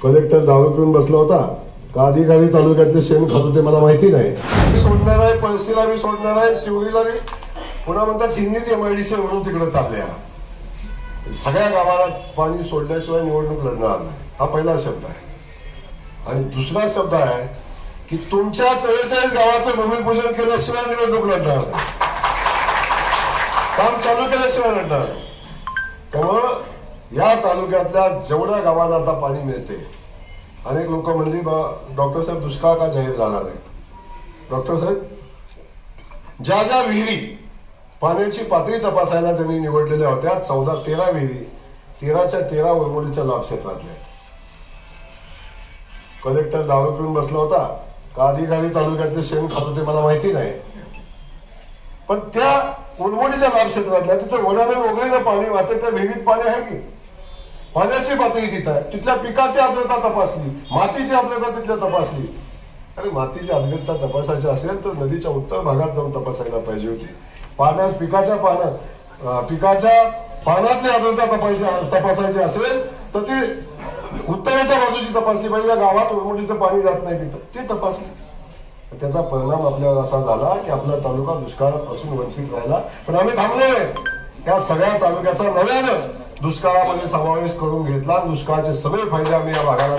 Collector दारू पिऊन बसला होता का अधिकारी तालुक्यातले शेण खात होते मला माहिती नाही. मी सोडणार आहे, पळशीला मी सोडणार आहे, शिवरीला मी पुन्हा म्हणतात हिंदीत एमआयडीसी म्हणून तिकडे चालले. सगळ्या गावाला पाणी सोडल्याशिवाय निवडणूक लढणार नाही, हा पहिला शब्द आहे. आणि दुसरा शब्द आहे की तुमच्या 44 गावाचं भूमिपूजन केल्याशिवाय निवडणूक लढणार नाही, काम चालू केल्याशिवाय लढणार नाही. त्यामुळं या तालुक्यातल्या जेवढ्या गावांना आता पाणी मिळते, अनेक लोक म्हणली डॉक्टर साहेब दुष्काळ का जाहीर झाला नाही. डॉक्टर साहेब, ज्या ज्या विहिरी पाण्याची पातळी तपासायला ज्यांनी निवडलेल्या होत्या 13 विहिरी 13च्या 13 उरमोडीच्या लाभ क्षेत्रातल्या. कलेक्टर दारू पिऊन बसला होता का अधिकारी तालुक्यातले शेण खात होते मला माहिती नाही, पण त्या उरमोडीच्या लाभ क्षेत्रातल्या तिथे वडाने वगैरे पाणी वाहते, त्या विहिरीत पाणी आहे की पाण्याची पातळी तिथं आहे. तिथल्या पिकाची आर्द्रता तपासली, मातीची आर्द्रता तिथल्या तपासली. अरे मातीची आर्द्रता तपासायची असेल तर नदीच्या उत्तर भागात जाऊन तपासायला पाहिजे होती. पिकाच्या पानातली आर्द्रता तपासायची असेल तर ती उत्तरेच्या बाजूची तपासली पाहिजे. या गावात उरमोडीचं पाणी जात नाही तिथं, ते तपासली. त्याचा परिणाम आपल्यावर असा झाला की आपला तालुका दुष्काळापासून वंचित राहिला. पण आम्ही थांबलोय. या सगळ्या तालुक्याचा नव्यानं दुष्काळामध्ये समावेश करून घेतला. दुष्काळाचे सगळे फायदे आम्ही या भागाला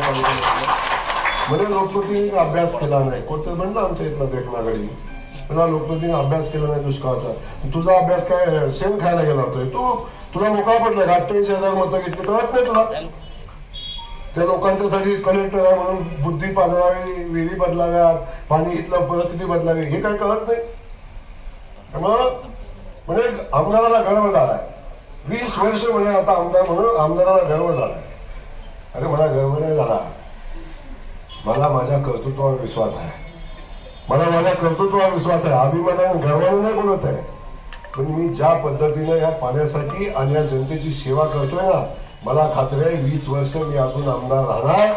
म्हणजे लोकप्रतिनिधी अभ्यास केला नाही. कोणतं म्हणलं आमच्या इथला देखनागडी मला लोकप्रतिनिधी अभ्यास केला नाही दुष्काळाचा. तुझा अभ्यास काय शेण खायला गेला होतोय तुला मोकळा पडलाय. 48,000 मतं घेतली, कळत नाही तुला? त्या लोकांच्यासाठी कलेक्टर आहे म्हणून बुद्धी पाजरावी, विहिरी बदलाव्यात, पाणी इथलं परिस्थिती बदलावी, हे काय कळत नाही. त्यामुळं म्हणजे आमदाराला गर्व झालाय. 20 वर्ष म्हणजे आता आमदार म्हणून आमदाराला गर्व झालाय. अरे मला गर्व नाही झाला, मला माझ्या कर्तृत्वावर विश्वास आहे. मला माझ्या कर्तृत्वावर विश्वास आहे. अभिमानाने गर्वाने नाही बोलत आहे. पण मी ज्या पद्धतीने या पाण्यासाठी आणि या जनतेची सेवा करतोय ना, मला खात्री आहे 20 वर्ष मी अजून आमदार राहणार.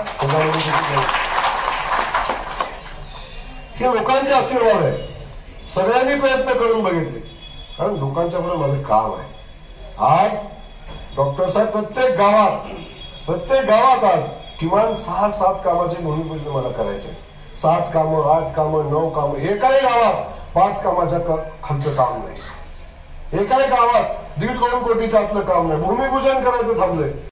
हे लोकांचे आशीर्वाद आहे. सगळ्यांनी प्रयत्न करून बघितले, कारण लोकांच्या पुढे माझं काम आहे. आज डॉक्टर साहेब प्रत्येक गावात आज किमान 6-7 कामाचे भूमिपूजन मला करायचे. 7 कामं, 8 कामं, 9 कामं. एकाही गावात 5 कामाच्या खालचं काम नाही. एकाही गावात 1.5-2 कोटीच्या आतलं काम नाही. भूमिपूजन करायचं थांबलंय.